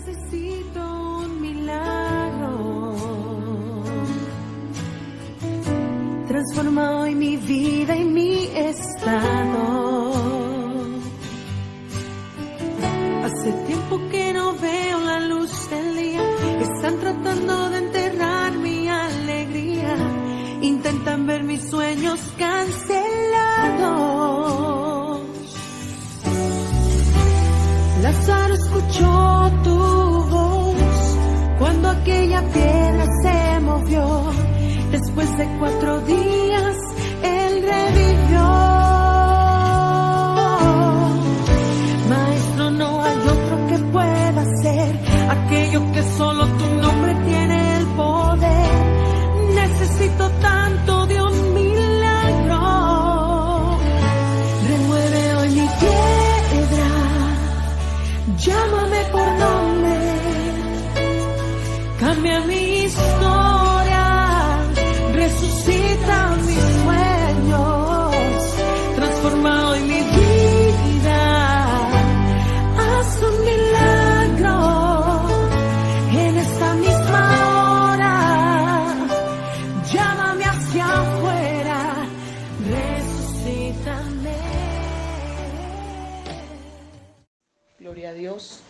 Necesito un milagro. Transforma hoy mi vida y mi estado. Hace tiempo que no veo la luz del día. Están tratando de enterrar mi alegría. Intentan ver mis sueños cancelados. Lázaro escuchó tu voz cuando aquella piedra se movió. Después de 4 días, él revivió. Maestro, no hay otro que pueda hacer aquello que solo tu nombre tiene el poder. Necesito tanto de un milagro. Remueve hoy mi piedra. Llámame por nombre, cambia mi historia, resucita mis sueños, transforma hoy mi vida, haz un milagro en esta misma hora, llámame hacia afuera, resucítame. Gloria a Dios.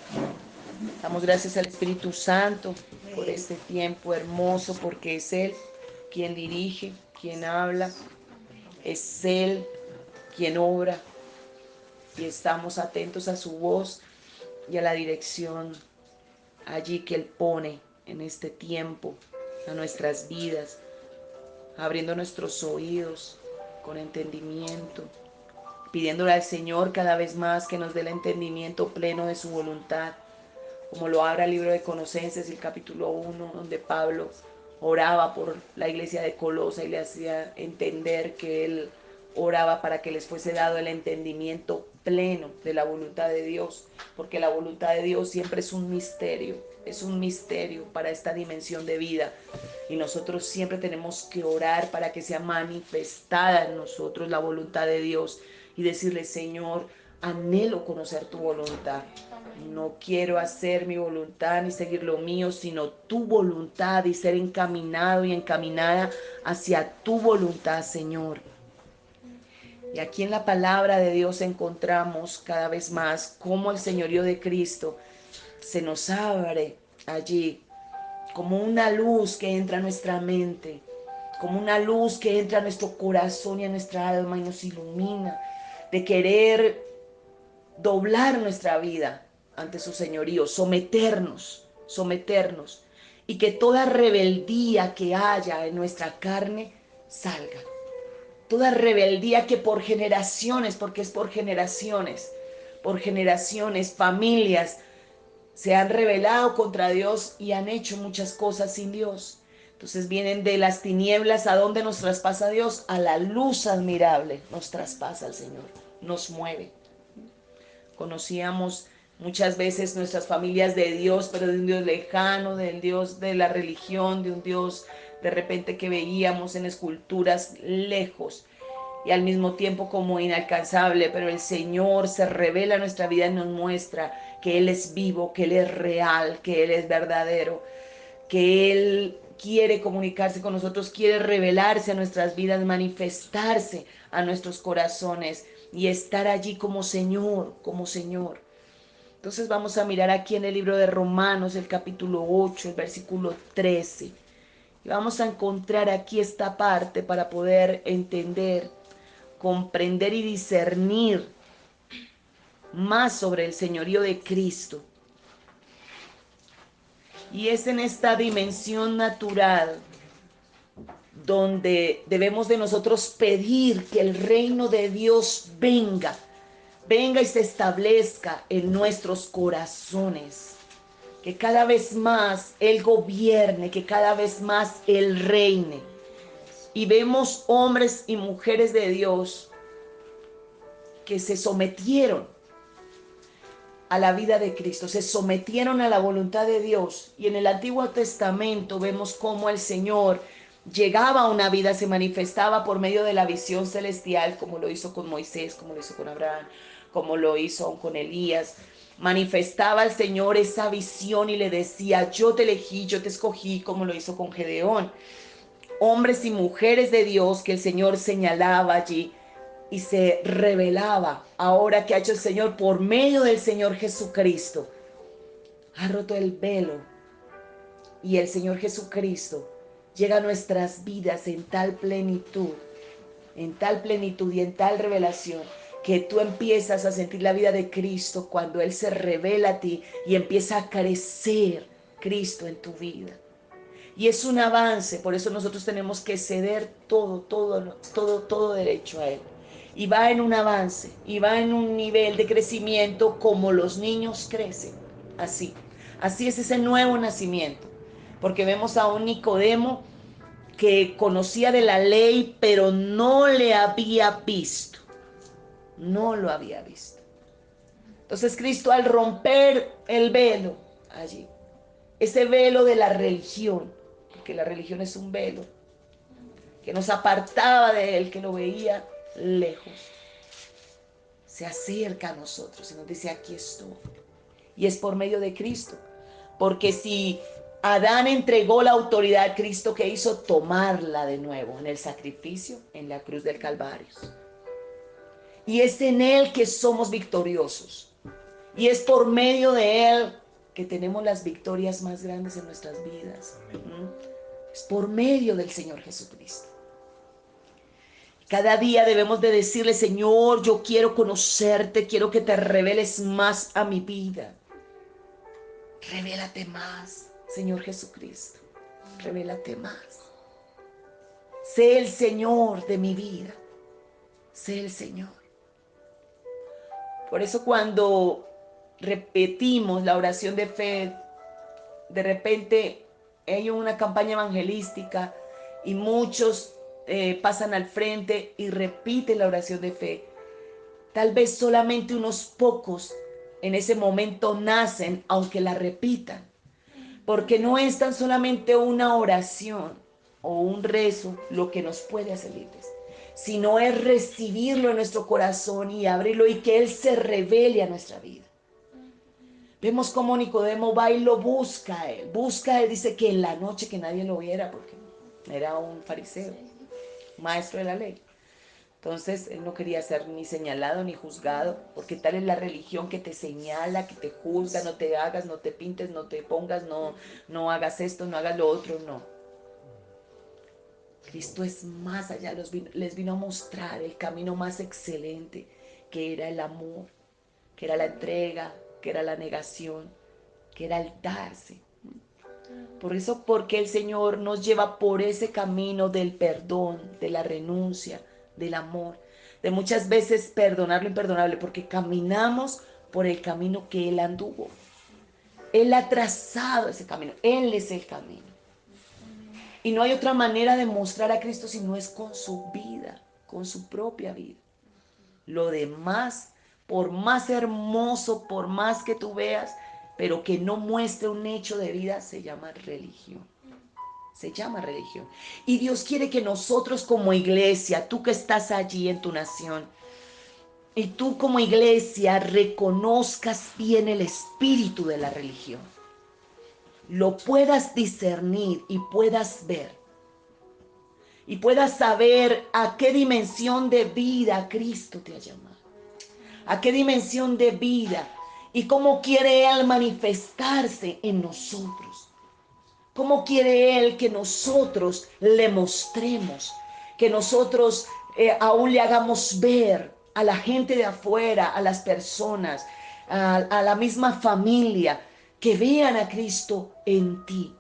Damos gracias al Espíritu Santo por este tiempo hermoso, porque es Él quien dirige, quien habla, es Él quien obra, y estamos atentos a su voz y a la dirección allí que Él pone en este tiempo a nuestras vidas, abriendo nuestros oídos con entendimiento, pidiéndole al Señor cada vez más que nos dé el entendimiento pleno de su voluntad, como lo habla el libro de Colosenses, el capítulo 1, donde Pablo oraba por la iglesia de Colosa y le hacía entender que él oraba para que les fuese dado el entendimiento pleno de la voluntad de Dios, porque la voluntad de Dios siempre es un misterio para esta dimensión de vida, y nosotros siempre tenemos que orar para que sea manifestada en nosotros la voluntad de Dios y decirle: Señor, anhelo conocer tu voluntad. No quiero hacer mi voluntad ni seguir lo mío, sino tu voluntad, y ser encaminado y encaminada hacia tu voluntad, Señor. Y aquí en la palabra de Dios encontramos cada vez más cómo el señorío de Cristo se nos abre allí como una luz que entra a nuestra mente, como una luz que entra a nuestro corazón y a nuestra alma y nos ilumina de querer doblar nuestra vida ante su señorío, someternos, y que toda rebeldía que haya en nuestra carne salga. Toda rebeldía que por generaciones, porque es por generaciones, familias se han rebelado contra Dios y han hecho muchas cosas sin Dios. Entonces vienen de las tinieblas. ¿A dónde nos traspasa Dios? A la luz admirable nos traspasa el Señor, nos mueve. Conocíamos muchas veces nuestras familias de Dios, pero de un Dios lejano, del Dios de la religión, de un Dios de repente que veíamos en esculturas lejos y al mismo tiempo como inalcanzable, pero el Señor se revela en nuestra vida y nos muestra que Él es vivo, que Él es real, que Él es verdadero, que Él quiere comunicarse con nosotros, quiere revelarse a nuestras vidas, manifestarse a nuestros corazones y estar allí como Señor, como Señor. Entonces vamos a mirar aquí en el libro de Romanos, el capítulo 8, el versículo 13. Y vamos a encontrar aquí esta parte para poder entender, comprender y discernir más sobre el señorío de Cristo. Y es en esta dimensión natural donde debemos de nosotros pedir que el reino de Dios venga y se establezca en nuestros corazones, que cada vez más Él gobierne, que cada vez más Él reine. Y vemos hombres y mujeres de Dios que se sometieron a la vida de Cristo, se sometieron a la voluntad de Dios. Y en el Antiguo Testamento vemos cómo el Señor llegaba a una vida, se manifestaba por medio de la visión celestial, como lo hizo con Moisés, como lo hizo con Abraham, como lo hizo con Elías. manifestaba al Señor esa visión y le decía, yo te elegí, yo te escogí, como lo hizo con Gedeón. Hombres y mujeres de Dios que el Señor señalaba allí y se revelaba. Ahora que ha hecho el Señor por medio del Señor Jesucristo, ha roto el velo y el Señor Jesucristo llega a nuestras vidas en tal plenitud y en tal revelación, que tú empiezas a sentir la vida de Cristo cuando Él se revela a ti y empieza a crecer Cristo en tu vida. Y es un avance, por eso nosotros tenemos que ceder todo derecho a Él. Y va en un avance, y va en un nivel de crecimiento como los niños crecen. Así es ese nuevo nacimiento. Porque vemos a un Nicodemo que conocía de la ley, pero no le había visto. No lo había visto. Entonces Cristo, al romper el velo allí, ese velo de la religión, porque la religión es un velo que nos apartaba de Él, que lo veía lejos, se acerca a nosotros y nos dice, aquí estoy. Y es por medio de Cristo. Porque si Adán entregó la autoridad, Cristo, ¿qué hizo? Tomarla de nuevo en el sacrificio, en la cruz del Calvario. Y es en Él que somos victoriosos. Y es por medio de Él que tenemos las victorias más grandes en nuestras vidas. Es por medio del Señor Jesucristo. Cada día debemos de decirle, Señor, yo quiero conocerte, quiero que te reveles más a mi vida. Revélate más, Señor Jesucristo. Revélate más. Sé el Señor de mi vida. Sé el Señor. Por eso cuando repetimos la oración de fe, de repente hay una campaña evangelística y muchos pasan al frente y repiten la oración de fe. Tal vez solamente unos pocos en ese momento nacen, aunque la repitan. Porque no es tan solamente una oración o un rezo lo que nos puede hacer libres, sino es recibirlo en nuestro corazón y abrirlo y que Él se revele a nuestra vida. Vemos cómo Nicodemo va y lo busca a Él. Busca a Él, dice que en la noche que nadie lo viera, porque era un fariseo, maestro de la ley. Entonces él no quería ser ni señalado ni juzgado, porque tal es la religión que te señala, que te juzga, no te hagas, no te pintes, no te pongas, no hagas esto, no hagas lo otro, no. Cristo es más allá, les vino a mostrar el camino más excelente, que era el amor, que era la entrega, que era la negación, que era el darse. Por eso, porque el Señor nos lleva por ese camino del perdón, de la renuncia, del amor, de muchas veces perdonar lo imperdonable, porque caminamos por el camino que Él anduvo. Él ha trazado ese camino, Él es el camino. Y no hay otra manera de mostrar a Cristo si no es con su vida, con su propia vida. Lo demás, por más hermoso, por más que tú veas, pero que no muestre un hecho de vida, se llama religión. Se llama religión. Y Dios quiere que nosotros como iglesia, tú que estás allí en tu nación, y tú como iglesia reconozcas bien el espíritu de la religión. Lo puedas discernir y puedas ver. Y puedas saber a qué dimensión de vida Cristo te ha llamado. A qué dimensión de vida y cómo quiere Él manifestarse en nosotros. ¿Cómo quiere Él que nosotros le mostremos? Que nosotros aún le hagamos ver a la gente de afuera, a las personas, a la misma familia, que vean a Cristo en ti.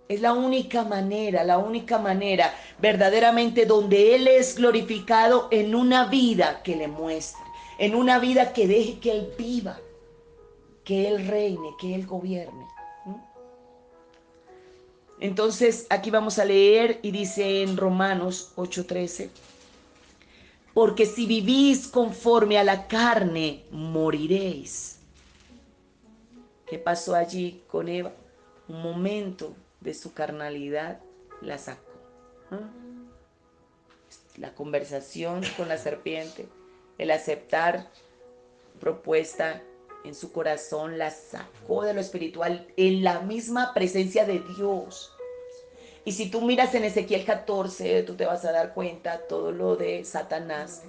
Es la única manera verdaderamente donde Él es glorificado en una vida que le muestre, en una vida que deje que Él viva, que Él reine, que Él gobierne. Entonces aquí vamos a leer y dice en Romanos 8:13, porque si vivís conforme a la carne, moriréis. ¿Qué pasó allí con Eva? Un momento de su carnalidad la sacó. La conversación con la serpiente, el aceptar propuesta en su corazón, la sacó de lo espiritual en la misma presencia de Dios. Y si tú miras en Ezequiel 14, tú te vas a dar cuenta todo lo de Satanás,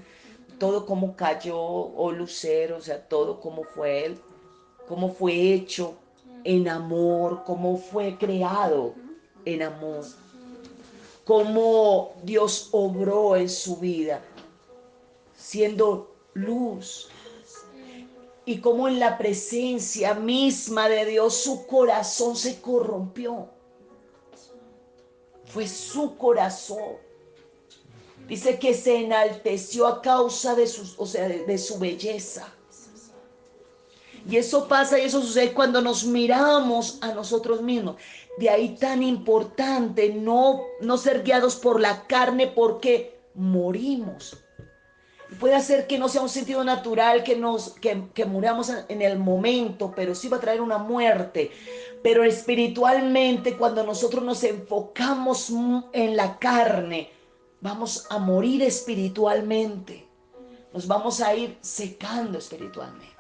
todo cómo cayó, o Lucero, o sea, todo cómo fue él, cómo fue hecho en amor, cómo fue creado en amor, cómo Dios obró en su vida, siendo luz, y cómo en la presencia misma de Dios su corazón se corrompió. Fue su corazón. Dice que se enalteció a causa de de su belleza. Y eso pasa y eso sucede cuando nos miramos a nosotros mismos. De ahí tan importante no ser guiados por la carne, porque morimos. Puede ser que no sea un sentido natural que muramos en el momento, pero sí va a traer una muerte. Pero espiritualmente, cuando nosotros nos enfocamos en la carne, vamos a morir espiritualmente. Nos vamos a ir secando espiritualmente.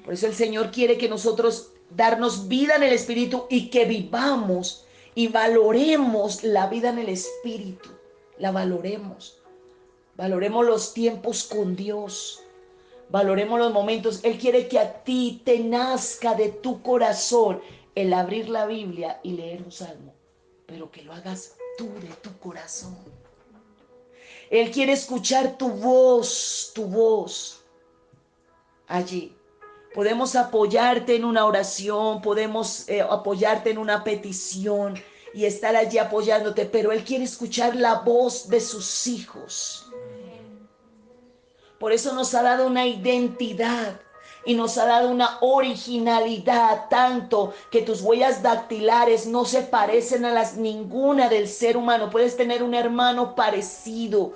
Por eso el Señor quiere que nosotros darnos vida en el Espíritu y que vivamos y valoremos la vida en el Espíritu. La valoremos. Valoremos los tiempos con Dios. Valoremos los momentos. Él quiere que a ti te nazca de tu corazón el abrir la Biblia y leer un salmo, pero que lo hagas tú de tu corazón. Él quiere escuchar tu voz allí. Podemos apoyarte en una oración, podemos apoyarte en una petición y estar allí apoyándote, pero Él quiere escuchar la voz de sus hijos. Por eso nos ha dado una identidad y nos ha dado una originalidad, tanto que tus huellas dactilares no se parecen a ninguna del ser humano. Puedes tener un hermano parecido,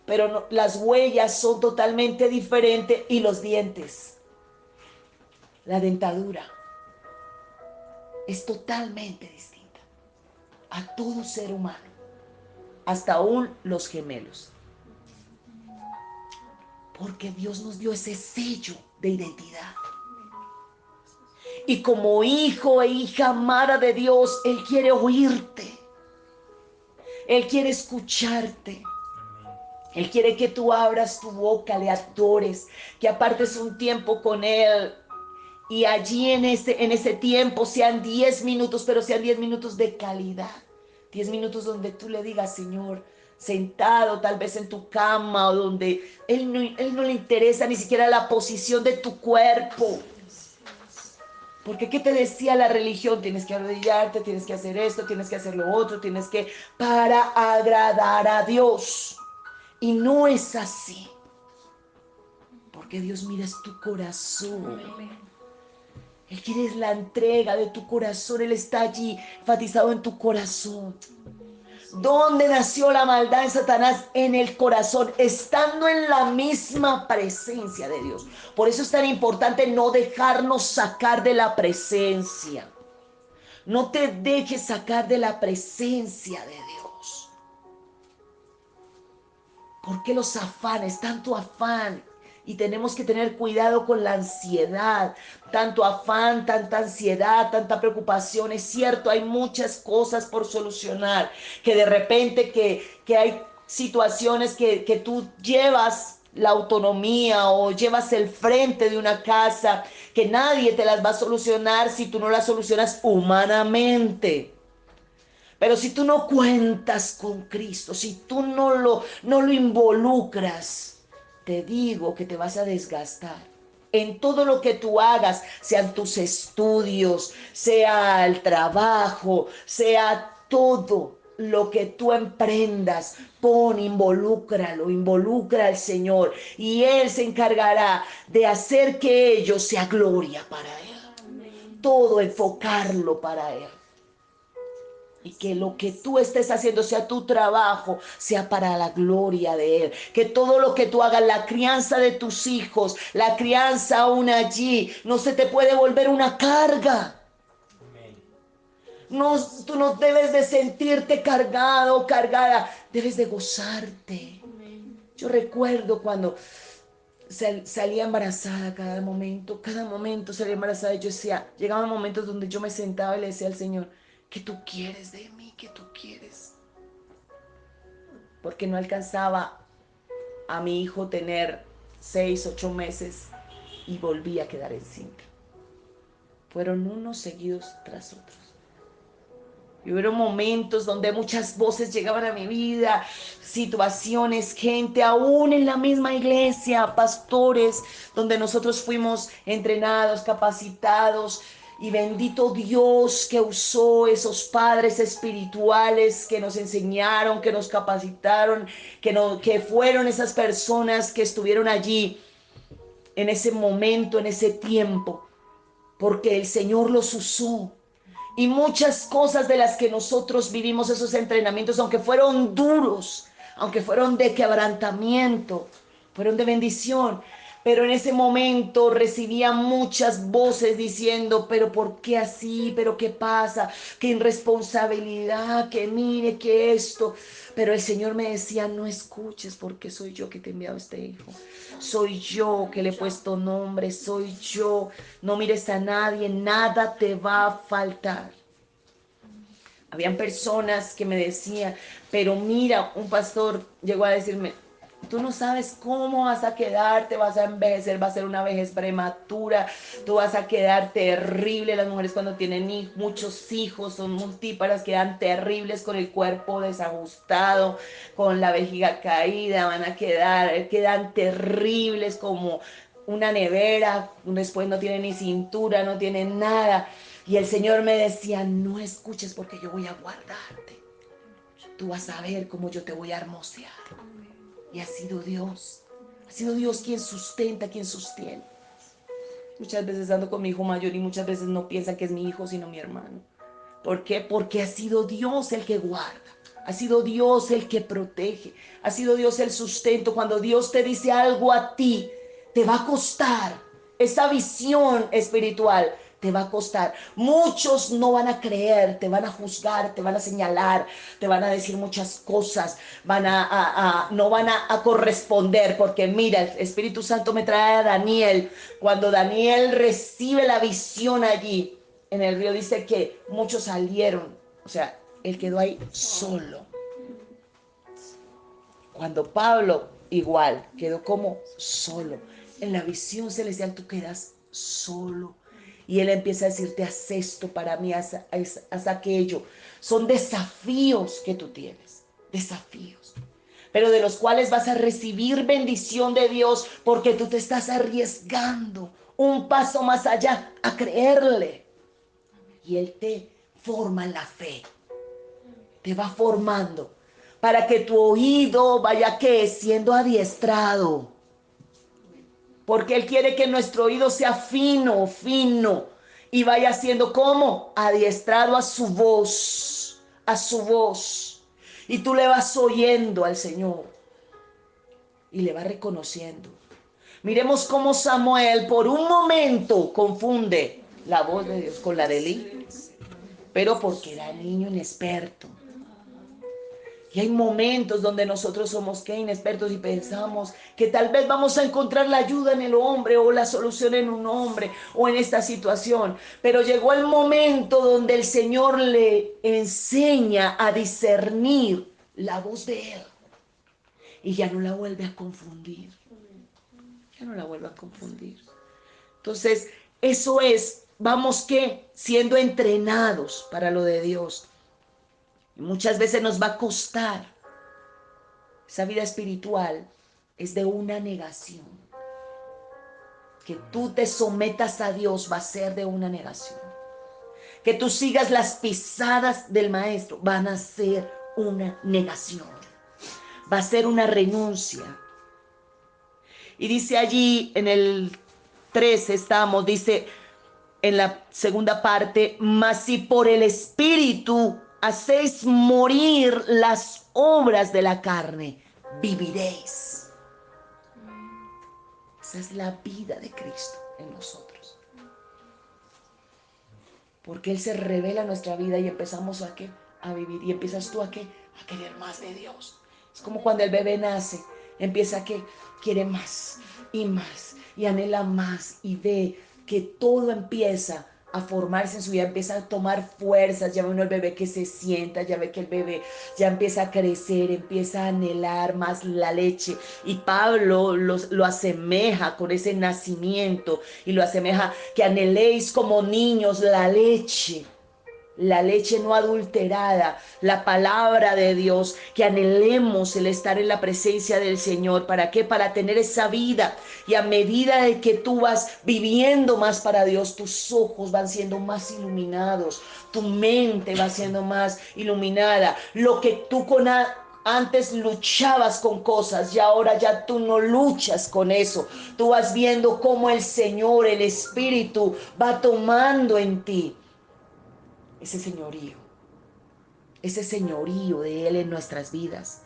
pero no, las huellas son totalmente diferentes, y los dientes, la dentadura, es totalmente distinta a todo ser humano, hasta aún los gemelos. Porque Dios nos dio ese sello de identidad. Y como hijo e hija amada de Dios, Él quiere oírte. Él quiere escucharte. Él quiere que tú abras tu boca, le adores, que apartes un tiempo con Él. Y allí en ese tiempo sean 10 minutos, pero sean 10 minutos de calidad. 10 minutos donde tú le digas, Señor, sentado tal vez en tu cama, o donde Él no le interesa ni siquiera la posición de tu cuerpo. Porque ¿qué te decía la religión? Tienes que arrodillarte, tienes que hacer esto, tienes que hacer lo otro, para agradar a Dios. Y no es así. Porque Dios mira es tu corazón. Él quiere la entrega de tu corazón. Él está allí enfatizado en tu corazón. ¿Dónde nació la maldad en Satanás? En el corazón, estando en la misma presencia de Dios. Por eso es tan importante no dejarnos sacar de la presencia. No te dejes sacar de la presencia de Dios. ¿Por qué los afanes? Tanto afán. Y tenemos que tener cuidado con la ansiedad, tanto afán, tanta ansiedad, tanta preocupación. Es cierto, hay muchas cosas por solucionar, que de repente que hay situaciones que tú llevas la autonomía o llevas el frente de una casa, que nadie te las va a solucionar si tú no las solucionas humanamente. Pero si tú no cuentas con Cristo, si tú no lo involucras, te digo que te vas a desgastar. En todo lo que tú hagas, sean tus estudios, sea el trabajo, sea todo lo que tú emprendas, involucra al Señor, y Él se encargará de hacer que ello sea gloria para Él. Todo enfocarlo para Él. Y que lo que tú estés haciendo, sea tu trabajo, sea para la gloria de Él. Que todo lo que tú hagas, la crianza de tus hijos, la crianza aún allí, no se te puede volver una carga. No, tú no debes de sentirte cargado o cargada, debes de gozarte. Yo recuerdo cuando salía embarazada cada momento salía embarazada. Y yo decía, llegaban momentos donde yo me sentaba y le decía al Señor, ¿qué tú quieres de mí? ¿Qué tú quieres? Porque no alcanzaba a mi hijo tener 6, 8 meses y volví a quedar encinta. Fueron unos seguidos tras otros. Y hubo momentos donde muchas voces llegaban a mi vida, situaciones, gente, aún en la misma iglesia, pastores, donde nosotros fuimos entrenados, capacitados. Y bendito Dios que usó esos padres espirituales que nos enseñaron, que nos capacitaron, que fueron esas personas que estuvieron allí en ese momento, en ese tiempo, porque el Señor los usó. Y muchas cosas de las que nosotros vivimos esos entrenamientos, aunque fueron duros, aunque fueron de quebrantamiento, fueron de bendición, pero en ese momento recibía muchas voces diciendo, pero ¿por qué así? ¿Pero qué pasa? ¿Qué irresponsabilidad? ¿Qué mire? ¿Qué esto? Pero el Señor me decía, no escuches porque soy yo que te he enviado a este hijo. Soy yo que le he puesto nombre, soy yo. No mires a nadie, nada te va a faltar. Habían personas que me decían, pero mira, un pastor llegó a decirme, tú no sabes cómo vas a quedar, te vas a envejecer, va a ser una vejez prematura, tú vas a quedar terrible. Las mujeres cuando tienen muchos hijos son multíparas, quedan terribles con el cuerpo desajustado, con la vejiga caída, quedan terribles como una nevera, después no tienen ni cintura, no tienen nada. Y el Señor me decía, no escuches porque yo voy a guardarte. Tú vas a ver cómo yo te voy a hermosear. Y ha sido Dios quien sustenta, quien sostiene. Muchas veces ando con mi hijo mayor y muchas veces no piensan que es mi hijo, sino mi hermano. ¿Por qué? Porque ha sido Dios el que guarda. Ha sido Dios el que protege. Ha sido Dios el sustento. Cuando Dios te dice algo a ti, te va a costar. Esa visión espiritual te va a costar. Muchos no van a creer, te van a juzgar, te van a señalar, te van a decir muchas cosas, no van a corresponder, porque mira, el Espíritu Santo me trae a Daniel. Cuando Daniel recibe la visión allí en el río, dice que muchos salieron, o sea, él quedó ahí solo. Cuando Pablo igual quedó como solo. En la visión celestial tú quedas solo. Y Él empieza a decirte, haz esto para mí, haz aquello. Son desafíos que tú tienes, desafíos. Pero de los cuales vas a recibir bendición de Dios porque tú te estás arriesgando un paso más allá a creerle. Y Él te forma en la fe, te va formando para que tu oído vaya siendo adiestrado. Porque Él quiere que nuestro oído sea fino, fino. Y vaya siendo como adiestrado a su voz, a su voz. Y tú le vas oyendo al Señor. Y le vas reconociendo. Miremos cómo Samuel por un momento confunde la voz de Dios con la de Elí. Pero porque era niño inexperto. Y hay momentos donde nosotros somos inexpertos y pensamos que tal vez vamos a encontrar la ayuda en el hombre o la solución en un hombre o en esta situación. Pero llegó el momento donde el Señor le enseña a discernir la voz de Él. Y ya no la vuelve a confundir. Ya no la vuelve a confundir. Entonces, eso es, vamos siendo entrenados para lo de Dios. Y muchas veces nos va a costar. Esa vida espiritual es de una negación. Que tú te sometas a Dios va a ser de una negación. Que tú sigas las pisadas del Maestro van a ser una negación. Va a ser una renuncia. Y dice allí en el 13 dice en la segunda parte, mas si por el Espíritu hacéis morir las obras de la carne, viviréis. Esa es la vida de Cristo en nosotros. Porque Él se revela en nuestra vida y empezamos a vivir. Y empiezas tú a querer más de Dios. Es como cuando el bebé nace, empieza quiere más. y más, y anhela más, y ve que todo empieza a formarse en su vida, empieza a tomar fuerzas, ya ve uno el bebé que se sienta, ya ve que el bebé ya empieza a crecer, empieza a anhelar más la leche, y Pablo lo asemeja con ese nacimiento, y lo asemeja que anheléis como niños la leche no adulterada, la palabra de Dios, que anhelemos el estar en la presencia del Señor. ¿Para qué? Para tener esa vida. Y a medida de que tú vas viviendo más para Dios, tus ojos van siendo más iluminados, tu mente va siendo más iluminada. Lo que tú antes luchabas con cosas y ahora ya tú no luchas con eso. Tú vas viendo cómo el Señor, el Espíritu, va tomando en ti ese señorío de Él en nuestras vidas.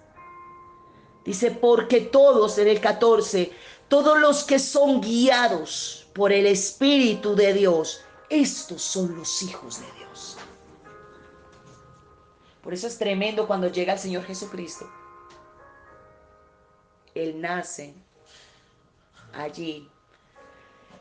Dice, porque todos, en el 14, todos los que son guiados por el Espíritu de Dios, estos son los hijos de Dios. Por eso es tremendo cuando llega el Señor Jesucristo. Él nace allí,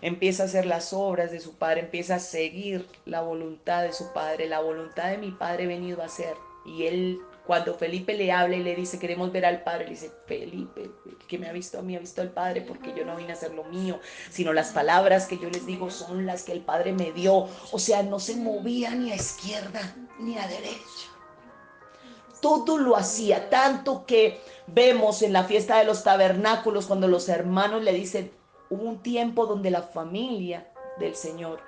empieza a hacer las obras de su Padre, empieza a seguir la voluntad de su Padre. La voluntad de mi Padre he venido a hacer. Y él, cuando Felipe le habla y le dice, queremos ver al Padre, le dice, Felipe, que me ha visto a mí, ha visto al Padre, porque yo no vine a hacer lo mío, sino las palabras que yo les digo son las que el Padre me dio. O sea, no se movía ni a izquierda ni a derecha. Todo lo hacía, tanto que vemos en la fiesta de los tabernáculos, cuando los hermanos le dicen, hubo un tiempo donde la familia del Señor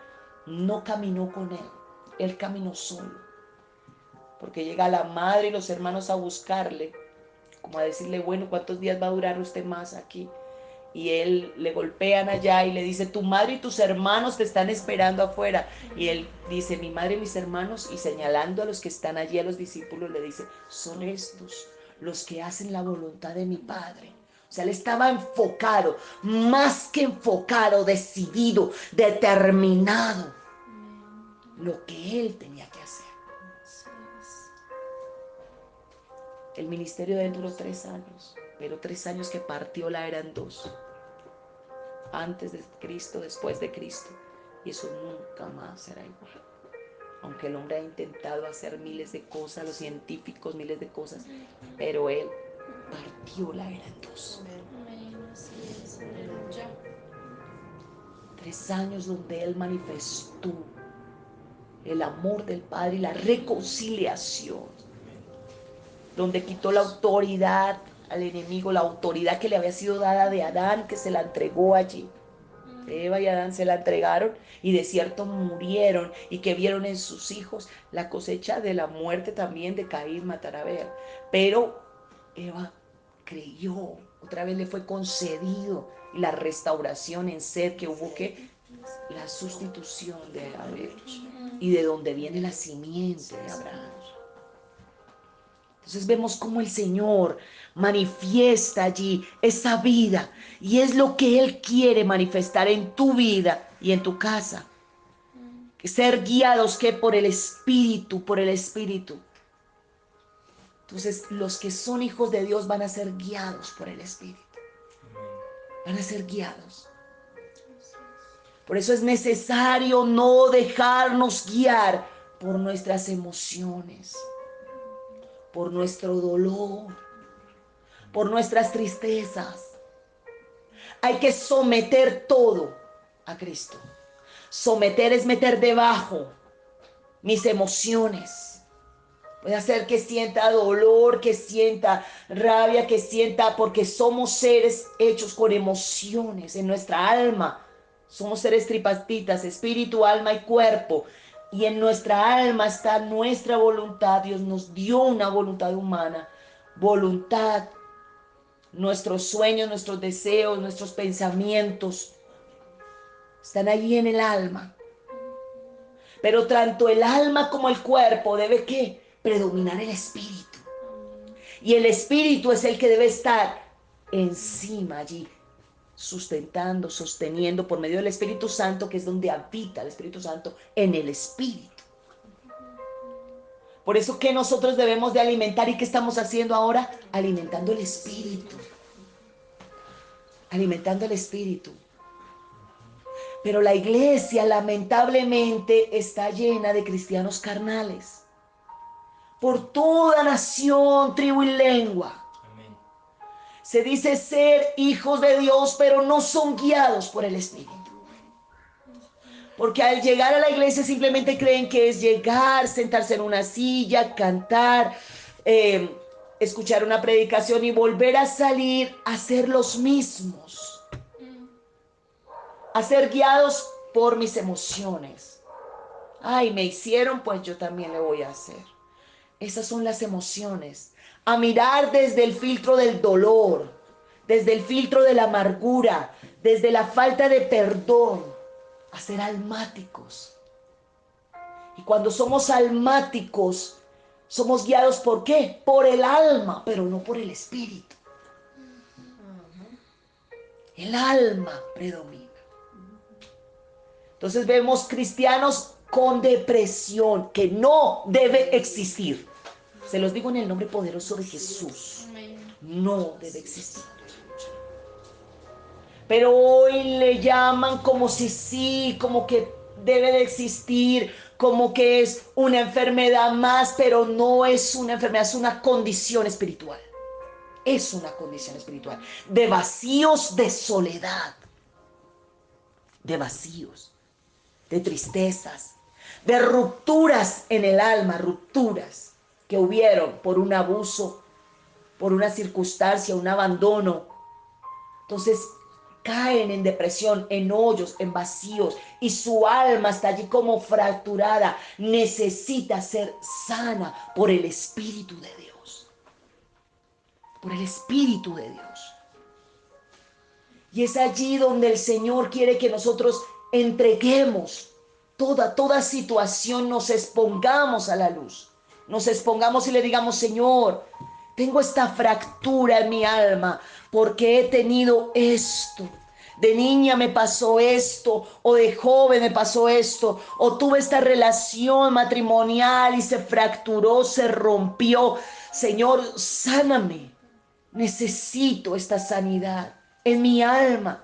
no caminó con él caminó solo, porque llega la madre y los hermanos a buscarle, como a decirle, bueno, ¿cuántos días va a durar usted más aquí? Y él le golpean allá y le dice, tu madre y tus hermanos te están esperando afuera. Y él dice, mi madre y mis hermanos, y señalando a los que están allí, a los discípulos, le dice, son estos los que hacen la voluntad de mi Padre. O sea, él estaba enfocado, más que enfocado, decidido, determinado, lo que él tenía que hacer. El ministerio de él duró 3 años, pero 3 años que partió la era en 2. Antes de Cristo, después de Cristo. Y eso nunca más será igual. Aunque el hombre ha intentado hacer miles de cosas, los científicos miles de cosas, pero él partió la era en 2. 3 años donde él manifestó el amor del Padre y la reconciliación, donde quitó la autoridad al enemigo, la autoridad que le había sido dada de Adán, que se la entregó allí. Eva y Adán se la entregaron y de cierto murieron, y que vieron en sus hijos la cosecha de la muerte también de Caín, matar a Abel. Pero Eva creyó, otra vez le fue concedido, y la restauración en Sed, que hubo que la sustitución de Abel, y de donde viene la simiente de Abraham. Entonces vemos cómo el Señor manifiesta allí esa vida, y es lo que Él quiere manifestar en tu vida y en tu casa. Ser guiados que por el Espíritu, por el Espíritu. Entonces los que son hijos de Dios van a ser guiados por el Espíritu. Van a ser guiados. Por eso es necesario no dejarnos guiar por nuestras emociones, por nuestro dolor, por nuestras tristezas. Hay que someter todo a Cristo. Someter es meter debajo mis emociones. Puede hacer que sienta dolor, que sienta rabia, que sienta, porque somos seres hechos con emociones en nuestra alma. Somos seres tripartitas, espíritu, alma y cuerpo. Y en nuestra alma está nuestra voluntad. Dios nos dio una voluntad humana. Voluntad, nuestros sueños, nuestros deseos, nuestros pensamientos están allí en el alma. Pero tanto el alma como el cuerpo debe ¿qué? Predominar el espíritu. Y el espíritu es el que debe estar encima allí, sustentando, sosteniendo por medio del Espíritu Santo, que es donde habita el Espíritu Santo, en el espíritu. Por eso que nosotros debemos de alimentar, ¿y qué estamos haciendo ahora? Alimentando el espíritu. alimentando el espíritu. Pero la iglesia lamentablemente está llena de cristianos carnales. Por toda nación, tribu y lengua. Amén. Se dice ser hijos de Dios, pero no son guiados por el espíritu. Porque al llegar a la iglesia simplemente creen que es llegar, sentarse en una silla, cantar, escuchar una predicación y volver a salir a ser los mismos. A ser guiados por mis emociones. Ay, me hicieron, pues yo también le voy a hacer. Esas son las emociones. A mirar desde el filtro del dolor, desde el filtro de la amargura, desde la falta de perdón. A ser almáticos. Y cuando somos almáticos, somos guiados ¿por qué? Por el alma, pero no por el espíritu. El alma predomina. Entonces vemos cristianos con depresión, que no debe existir. Se los digo en el nombre poderoso de Jesús. No debe existir. Pero hoy le llaman como si sí, como que debe de existir, como que es una enfermedad más, pero no es una enfermedad, es una condición espiritual. Es una condición espiritual. De vacíos de soledad. De vacíos. De tristezas. De rupturas en el alma, rupturas que hubieron por un abuso, por una circunstancia, un abandono. Entonces, caen en depresión, en hoyos, en vacíos, y su alma está allí como fracturada. Necesita ser sana por el Espíritu de Dios. Por el Espíritu de Dios. Y es allí donde el Señor quiere que nosotros entreguemos toda situación, nos expongamos a la luz. Nos expongamos y le digamos, Señor, tengo esta fractura en mi alma porque he tenido esto. De niña me pasó esto, o de joven me pasó esto, o tuve esta relación matrimonial y se fracturó, se rompió. Señor, sáname. Necesito esta sanidad en mi alma.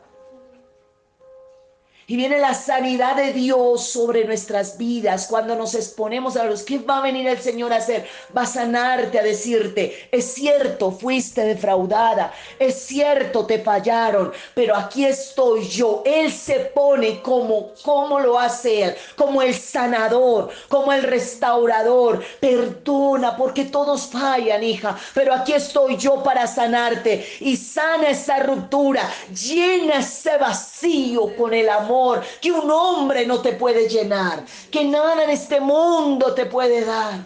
Y viene la sanidad de Dios sobre nuestras vidas cuando nos exponemos a los. ¿Qué va a venir el Señor a hacer? Va a sanarte, a decirte, es cierto, fuiste defraudada, es cierto, te fallaron, pero aquí estoy yo. Él se pone como lo hace Él, como el sanador, como el restaurador. Perdona, porque todos fallan, hija, pero aquí estoy yo para sanarte. Y sana esa ruptura, llena ese vacío con el amor que un hombre no te puede llenar, que nada en este mundo te puede dar,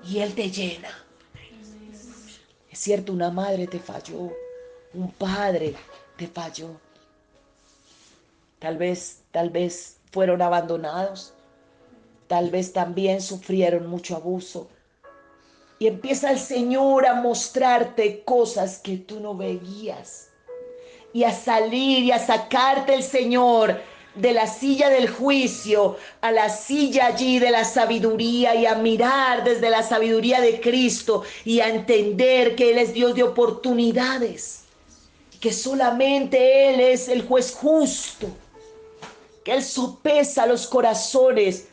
y Él te llena. Es cierto, una madre te falló, un padre te falló, tal vez fueron abandonados, tal vez también sufrieron mucho abuso, y empieza el Señor a mostrarte cosas que tú no veías, y a salir y a sacarte el Señor de la silla del juicio a la silla allí de la sabiduría, y a mirar desde la sabiduría de Cristo y a entender que Él es Dios de oportunidades, que solamente Él es el juez justo, que Él sopesa los corazones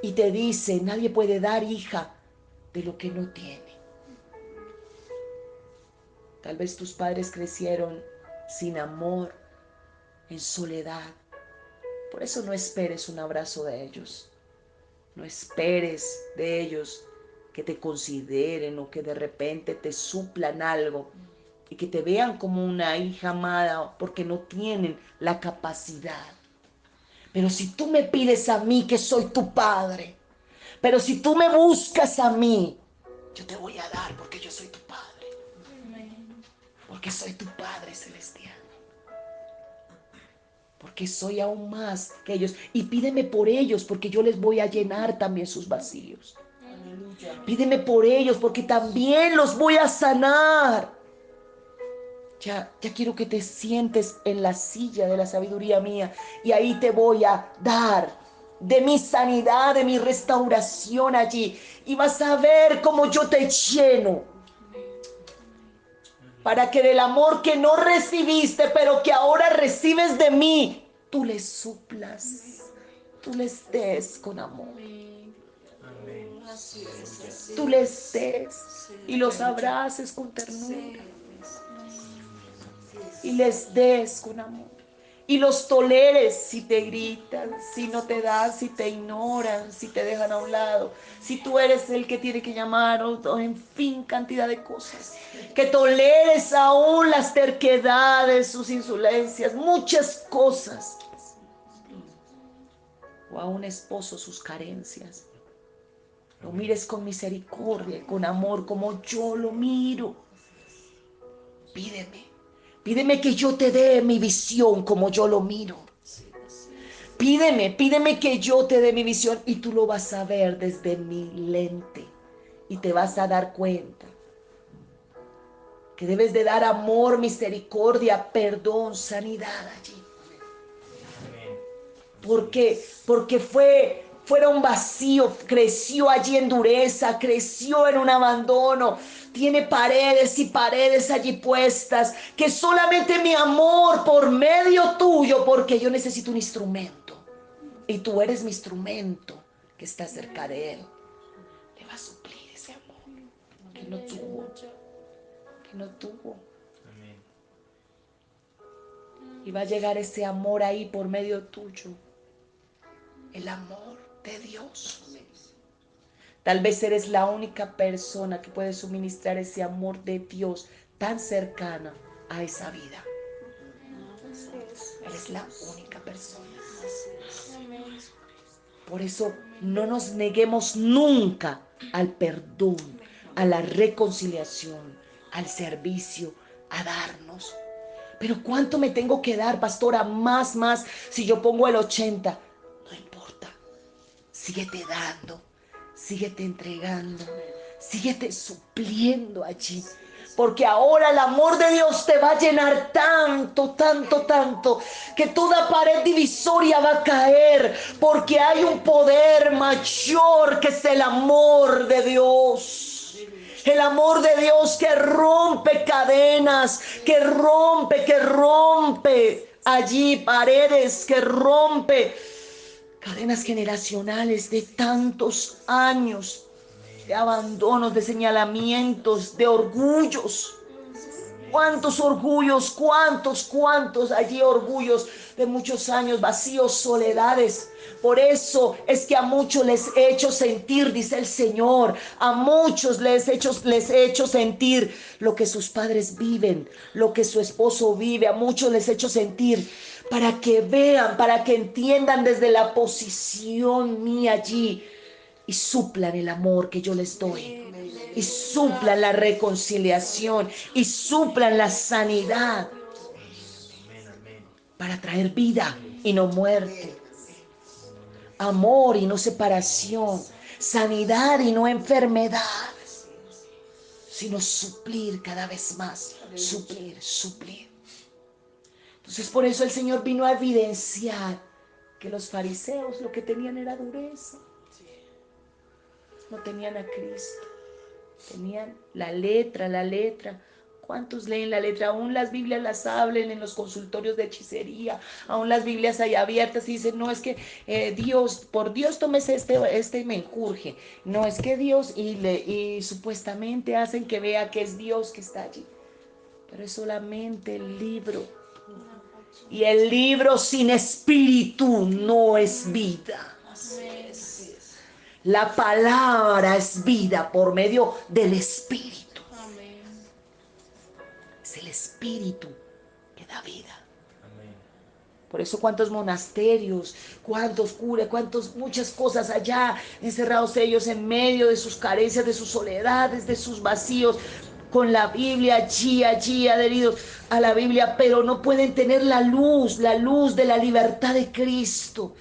y te dice, nadie puede dar, hija, de lo que no tiene. Tal vez tus padres crecieron sin amor, en soledad. Por eso no esperes un abrazo de ellos. No esperes de ellos que te consideren o que de repente te suplan algo y que te vean como una hija amada, porque no tienen la capacidad. Pero si tú me pides a mí, que soy tu padre, pero si tú me buscas a mí, yo te voy a dar, porque yo soy tu padre. Porque soy tu Padre celestial. Porque soy aún más que ellos. Y pídeme por ellos, porque yo les voy a llenar también sus vacíos. Aleluya. Pídeme por ellos, porque también los voy a sanar. Ya quiero que te sientes en la silla de la sabiduría mía, y ahí te voy a dar de mi sanidad, de mi restauración allí. Y vas a ver cómo yo te lleno. para que del amor que no recibiste, pero que ahora recibes de mí, tú les suplas, tú les des con amor. Tú les des y los abraces con ternura y les des con amor y los toleres si te gritan, si no te dan, si te ignoran, si te dejan a un lado, si tú eres el que tiene que llamar o en fin, cantidad de cosas, que toleres aún las terquedades, sus insolencias, muchas cosas, o a un esposo sus carencias. Lo mires con misericordia y con amor como yo lo miro. Pídeme que yo te dé mi visión como yo lo miro. Pídeme que yo te dé mi visión y tú lo vas a ver desde mi lente y te vas a dar cuenta que debes de dar amor, misericordia, perdón, sanidad allí. Porque fuera un vacío, creció allí en dureza, creció en un abandono, tiene paredes y paredes allí puestas, que solamente mi amor por medio tuyo, porque yo necesito un instrumento, y tú eres mi instrumento que está cerca de él, le va a suplir ese amor que no tuvo. Y va a llegar ese amor ahí por medio tuyo. El amor de Dios. Tal vez eres la única persona que puede suministrar ese amor de Dios tan cercana a esa vida. Eres la única persona. Por eso no nos neguemos nunca al perdón, a la reconciliación, al servicio, a darnos. Pero ¿cuánto me tengo que dar, pastora? Más, si yo pongo el 80. No importa. Síguete dando, síguete entregando, síguete supliendo allí. Porque ahora el amor de Dios te va a llenar tanto, que toda pared divisoria va a caer. Porque hay un poder mayor que es el amor de Dios. El amor de Dios que rompe cadenas, que rompe allí paredes, que rompe cadenas generacionales de tantos años de abandonos, de señalamientos, de orgullos. ¿Cuántos orgullos? ¿Cuántos allí orgullos de muchos años, vacíos, soledades? Por eso es que a muchos les he hecho sentir, dice el Señor, a muchos les he hecho sentir lo que sus padres viven, lo que su esposo vive, a muchos les he hecho sentir para que vean, para que entiendan desde la posición mía allí y suplan el amor que yo les doy. Y suplan la reconciliación y suplan la sanidad para traer vida y no muerte, amor y no separación, sanidad y no enfermedad, sino suplir cada vez más, suplir. Entonces por eso el Señor vino a evidenciar que los fariseos lo que tenían era dureza, no tenían a Cristo. Tenían la letra. ¿Cuántos leen la letra? Aún las Biblias las hablan en los consultorios de hechicería. Aún las Biblias hay abiertas y dicen, no, es que Dios, por Dios tomes este menjurje. No, es que Dios, y supuestamente hacen que vea que es Dios que está allí. Pero es solamente el libro. Y el libro sin espíritu no es vida. La palabra es vida por medio del Espíritu. Amén. Es el Espíritu que da vida. Amén. Por eso cuántos monasterios, cuántos curas, muchas cosas allá, encerrados ellos en medio de sus carencias, de sus soledades, de sus vacíos, con la Biblia allí adheridos a la Biblia, pero no pueden tener la luz de la libertad de Cristo,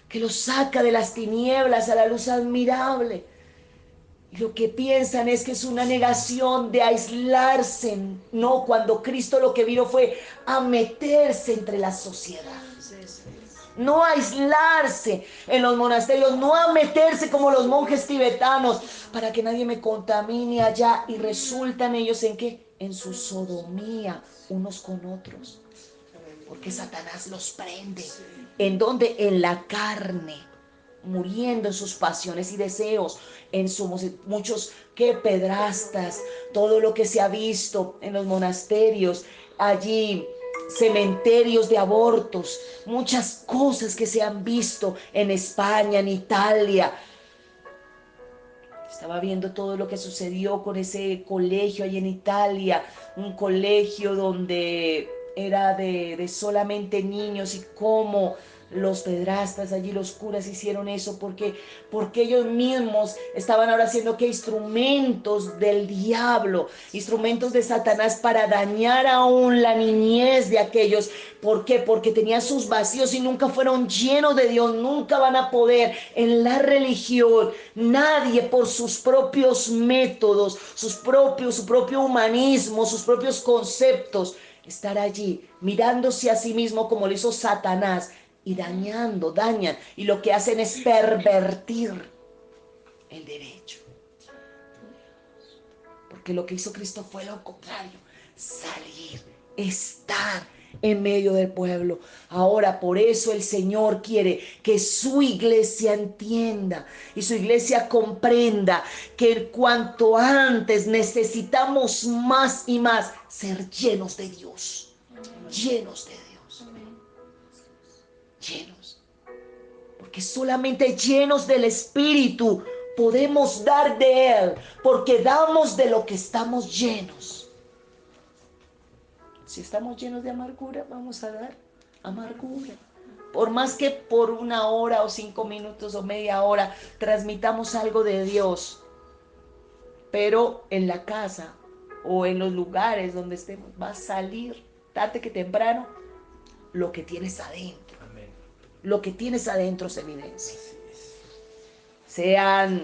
que los saca de las tinieblas a la luz admirable. Y lo que piensan es que es una negación de aislarse. No, cuando Cristo lo que vino fue a meterse entre la sociedad. No a aislarse en los monasterios, no a meterse como los monjes tibetanos para que nadie me contamine allá. Y resultan ellos ¿en qué? en su sodomía unos con otros. Porque Satanás los prende. ¿En dónde? En la carne, muriendo en sus pasiones y deseos, en muchos que pedrastas, todo lo que se ha visto en los monasterios, allí cementerios de abortos, muchas cosas que se han visto en España, en Italia. Estaba viendo todo lo que sucedió con ese colegio ahí en Italia, un colegio donde era de solamente niños, y cómo los pedrastas allí, los curas hicieron eso, porque ellos mismos estaban ahora haciendo que instrumentos del diablo, instrumentos de Satanás para dañar aún la niñez de aquellos. ¿Por qué? Porque tenían sus vacíos y nunca fueron llenos de Dios. Nunca van a poder en la religión, nadie por sus propios métodos, su propio humanismo, sus propios conceptos, estar allí mirándose a sí mismo como lo hizo Satanás, y dañan, y lo que hacen es pervertir el derecho. Porque lo que hizo Cristo fue lo contrario: salir, estar en medio del pueblo. Ahora, por eso el Señor quiere que su iglesia entienda y su iglesia comprenda que cuanto antes necesitamos más y más ser llenos de Dios, llenos de Dios, llenos. Porque solamente llenos del Espíritu podemos dar de Él, porque damos de lo que estamos llenos. Si estamos llenos de amargura, vamos a dar amargura. Por más que por 1 hora o 5 minutos o media hora transmitamos algo de Dios, pero en la casa o en los lugares donde estemos, va a salir tarde que temprano lo que tienes adentro. Amén. Lo que tienes adentro se evidencia. Sean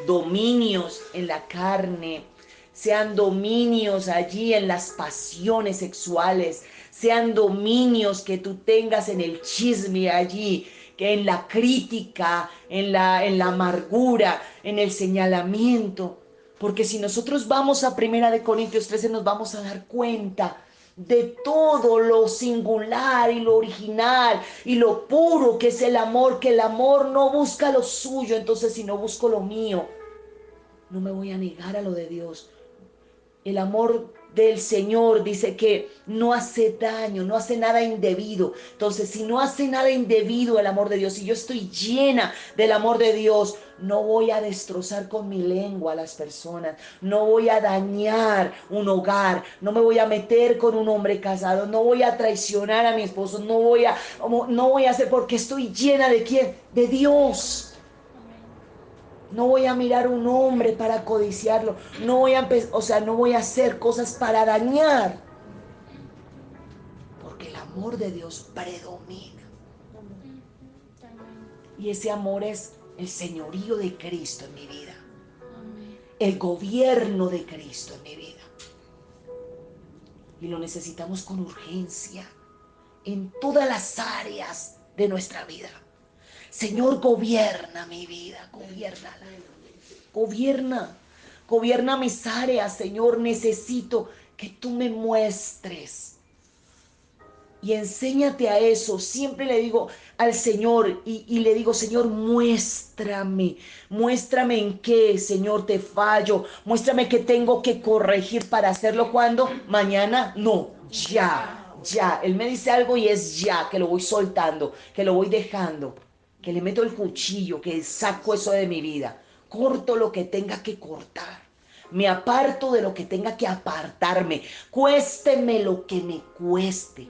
dominios en la carne, sean dominios allí en las pasiones sexuales, sean dominios que tú tengas en el chisme allí, que en la crítica, en la amargura, en el señalamiento. Porque si nosotros vamos a 1 Corintios 13, nos vamos a dar cuenta de todo lo singular y lo original y lo puro que es el amor, que el amor no busca lo suyo. Entonces, si no busco lo mío, no me voy a negar a lo de Dios. El amor del Señor dice que no hace daño, no hace nada indebido. Entonces, si no hace nada indebido el amor de Dios, si yo estoy llena del amor de Dios, no voy a destrozar con mi lengua a las personas, no voy a dañar un hogar, no me voy a meter con un hombre casado, no voy a traicionar a mi esposo, no voy a hacer, porque estoy llena ¿de quién? De Dios. No voy a mirar a un hombre para codiciarlo. No voy a hacer cosas para dañar. Porque el amor de Dios predomina. Y ese amor es el señorío de Cristo en mi vida. El gobierno de Cristo en mi vida. Y lo necesitamos con urgencia en todas las áreas de nuestra vida. Señor, gobierna mi vida, gobiérnala. Gobierna mis áreas, Señor. Necesito que tú me muestres. Y enséñate a eso. Siempre le digo al Señor y le digo: Señor, muéstrame en qué, Señor, te fallo. Muéstrame qué tengo que corregir para hacerlo. ¿Cuándo? Mañana, no, ya. Él me dice algo y es ya, que lo voy soltando, que lo voy dejando, que le meto el cuchillo, que saco eso de mi vida. Corto lo que tenga que cortar. Me aparto de lo que tenga que apartarme. Cuésteme lo que me cueste.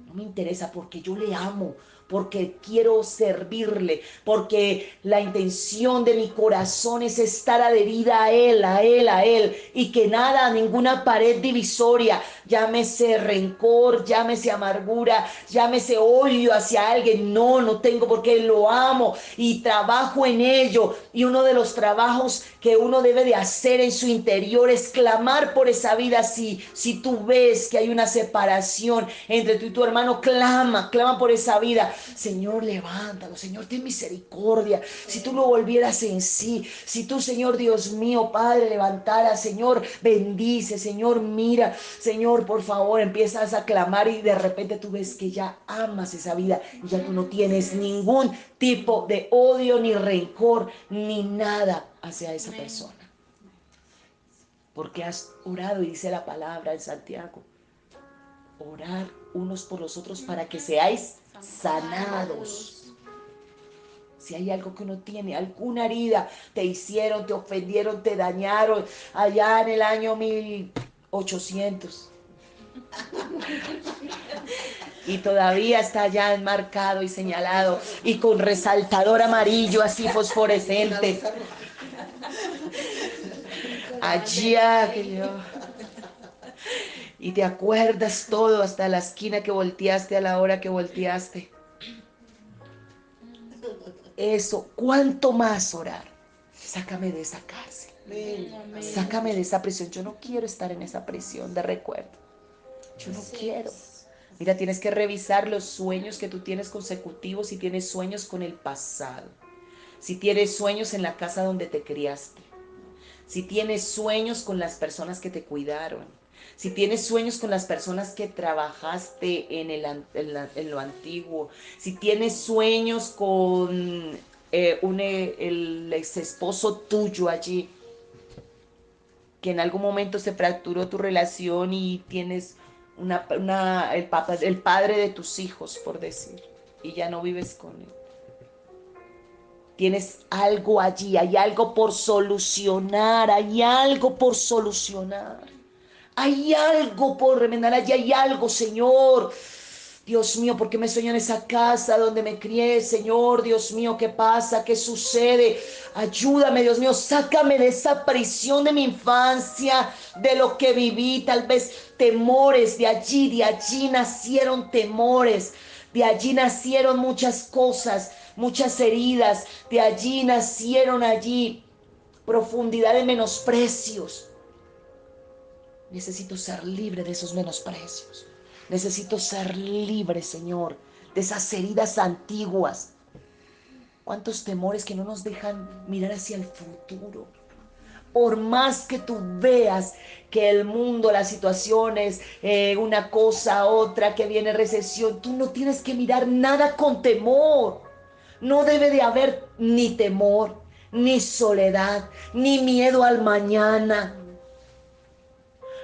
No me interesa, porque yo le amo, porque quiero servirle, porque la intención de mi corazón es estar adherida a Él, y que nada, ninguna pared divisoria, llámese rencor, llámese amargura, llámese odio hacia alguien, no tengo, porque lo amo y trabajo en ello. Y uno de los trabajos que uno debe de hacer en su interior es clamar por esa vida. Si tú ves que hay una separación entre tú y tu hermano, clama por esa vida, Señor, levántalo. Señor, ten misericordia. Si tú lo volvieras en sí, si tú, Señor Dios mío, Padre, levantaras, Señor, bendice, Señor, mira, Señor, por favor, empiezas a clamar y de repente tú ves que ya amas esa vida y ya tú no tienes ningún tipo de odio, ni rencor, ni nada hacia esa persona. Porque has orado, y dice la palabra en Santiago, orar unos por los otros para que seáis sanados. Si hay algo que uno tiene, alguna herida, te hicieron, te ofendieron, te dañaron, allá en el año 1800. Y todavía está ya enmarcado y señalado y con resaltador amarillo así fosforescente. Allá que yo. Y te acuerdas todo hasta la esquina que volteaste a la hora que volteaste. Eso, ¿cuánto más orar? Sácame de esa cárcel. Sácame de esa prisión. Yo no quiero estar en esa prisión de recuerdo. Yo no quiero. Mira, tienes que revisar los sueños que tú tienes consecutivos, si tienes sueños con el pasado, si tienes sueños en la casa donde te criaste, si tienes sueños con las personas que te cuidaron, si tienes sueños con las personas que trabajaste en lo antiguo, si tienes sueños con el ex esposo tuyo allí, que en algún momento se fracturó tu relación y tienes el padre de tus hijos, por decir, y ya no vives con él. Tienes algo allí, hay algo por solucionar, hay algo por solucionar. Hay algo por remendar, allí hay algo, Señor. Dios mío, ¿por qué me sueño en esa casa donde me crié? Señor, Dios mío, ¿qué pasa? ¿Qué sucede? Ayúdame, Dios mío, sácame de esa prisión de mi infancia, de lo que viví, tal vez temores, de allí nacieron temores, de allí nacieron muchas cosas, muchas heridas, de allí nacieron profundidad de menosprecios. Necesito ser libre de esos menosprecios. Necesito ser libre, Señor, de esas heridas antiguas. ¿Cuántos temores que no nos dejan mirar hacia el futuro? Por más que tú veas que el mundo, las situaciones, una cosa, otra, que viene recesión, tú no tienes que mirar nada con temor. No debe de haber ni temor, ni soledad, ni miedo al mañana.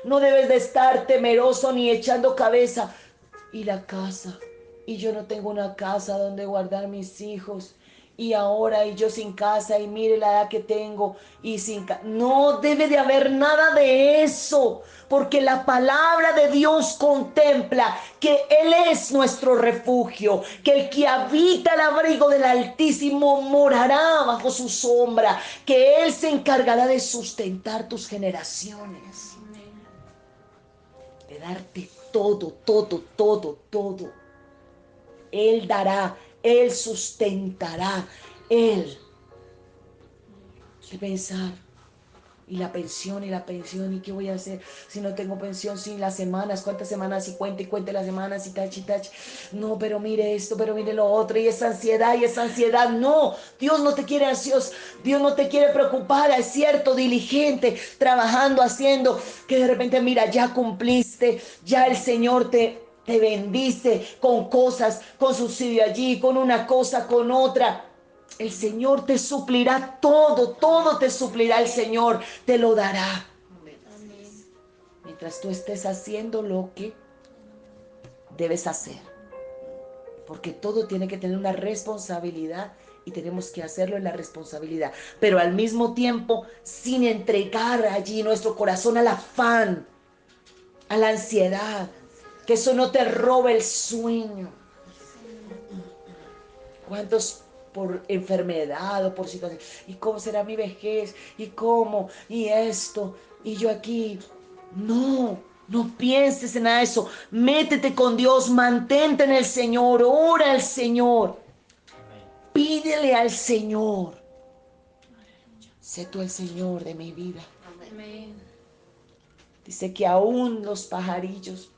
No debes de estar temeroso ni echando cabeza. Y la casa. Y yo no tengo una casa donde guardar mis hijos. Y ahora y yo sin casa y mire la edad que tengo y sin casa. No debe de haber nada de eso. Porque la palabra de Dios contempla que Él es nuestro refugio. Que el que habita el abrigo del Altísimo morará bajo su sombra. Que Él se encargará de sustentar tus generaciones. De darte todo, todo, todo, todo. Él dará, Él sustentará, Él. De pensar, y la pensión, ¿y qué voy a hacer si no tengo pensión? Sin las semanas, ¿cuántas semanas? Y cuente las semanas y tachi. No, pero mire esto, pero mire lo otro, y esa ansiedad, no, Dios no te quiere ansioso, Dios no te quiere preocupada, es cierto, diligente, trabajando, haciendo, que de repente, mira, ya cumpliste, ya el Señor te bendice con cosas, con subsidio allí, con una cosa, con otra. El Señor te suplirá todo te suplirá el Señor, te lo dará. Mientras tú estés haciendo lo que debes hacer. Porque todo tiene que tener una responsabilidad y tenemos que hacerlo en la responsabilidad. Pero al mismo tiempo, sin entregar allí nuestro corazón al afán, a la ansiedad. Que eso no te robe el sueño. ¿Cuántos por enfermedad o por situación? ¿Y cómo será mi vejez? ¿Y cómo? ¿Y esto? ¿Y yo aquí? No pienses en nada de eso. Métete con Dios, mantente en el Señor, ora al Señor. Pídele al Señor. Sé tú el Señor de mi vida. Amén. Dice que aún los pajarillos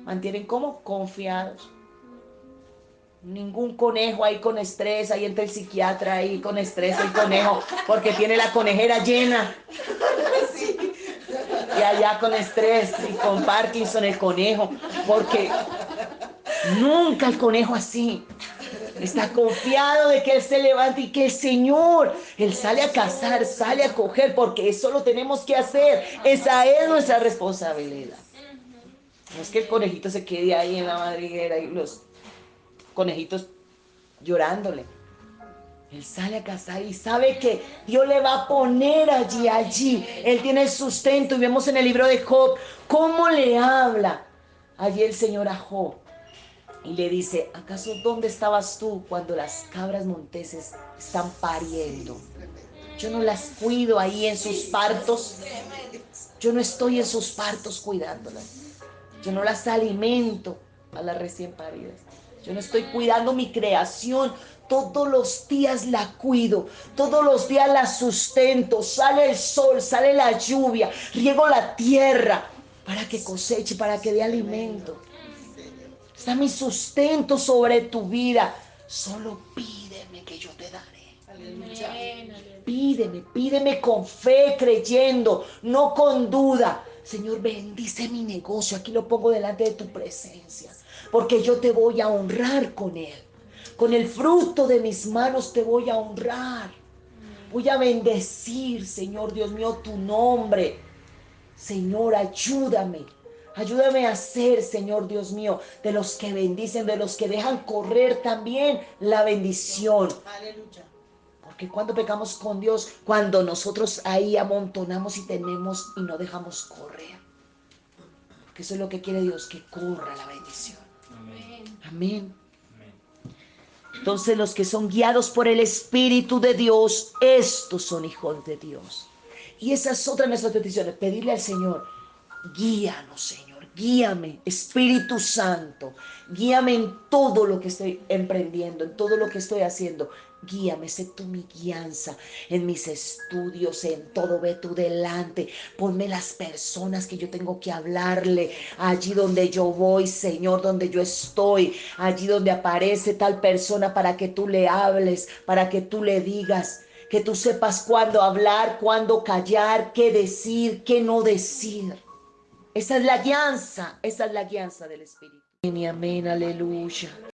mantienen como confiados. Ningún conejo ahí con estrés, ahí entra el psiquiatra ahí con estrés el conejo, porque tiene la conejera llena. Y allá con estrés y con Parkinson el conejo, porque nunca el conejo así. Está confiado de que Él se levante y que el Señor, Él sale a cazar, sale a coger, porque eso lo tenemos que hacer. Esa es nuestra responsabilidad. No es que el conejito se quede ahí en la madriguera y los conejitos llorándole. Él sale a cazar y sabe que Dios le va a poner allí. Él tiene el sustento y vemos en el libro de Job cómo le habla allí el Señor a Job. Y le dice, ¿acaso dónde estabas tú cuando las cabras monteses están pariendo? Yo no las cuido ahí en sus partos. Yo no estoy en sus partos cuidándolas. Yo no las alimento a las recién paridas. Yo no estoy cuidando mi creación. Todos los días la cuido. Todos los días la sustento. Sale el sol, sale la lluvia. Riego la tierra para que coseche, para que dé alimento. Está mi sustento sobre tu vida. Solo pídeme que yo te daré. Aleluya. Pídeme con fe, creyendo, no con duda. Señor, bendice mi negocio. Aquí lo pongo delante de tu presencia. Porque yo te voy a honrar con él. Con el fruto de mis manos te voy a honrar. Voy a bendecir, Señor Dios mío, tu nombre. Señor, ayúdame. Ayúdame a ser, Señor Dios mío, de los que bendicen, de los que dejan correr también la bendición. Aleluya. Porque cuando pecamos con Dios, cuando nosotros ahí amontonamos y tenemos y no dejamos correr. Porque eso es lo que quiere Dios, que corra la bendición. Amén. Amén. Entonces los que son guiados por el Espíritu de Dios, estos son hijos de Dios. Y esa es otra de nuestras peticiones, pedirle al Señor, guíanos, Señor, guíame, Espíritu Santo, guíame en todo lo que estoy emprendiendo, en todo lo que estoy haciendo. Guíame, sé tú mi guianza en mis estudios, en todo, ve tú delante. Ponme las personas que yo tengo que hablarle, allí donde yo voy, Señor, donde yo estoy, allí donde aparece tal persona para que tú le hables, para que tú le digas. Que tú sepas cuándo hablar, cuándo callar, qué decir, qué no decir. Esa es la guianza del Espíritu. Amén, amén, aleluya.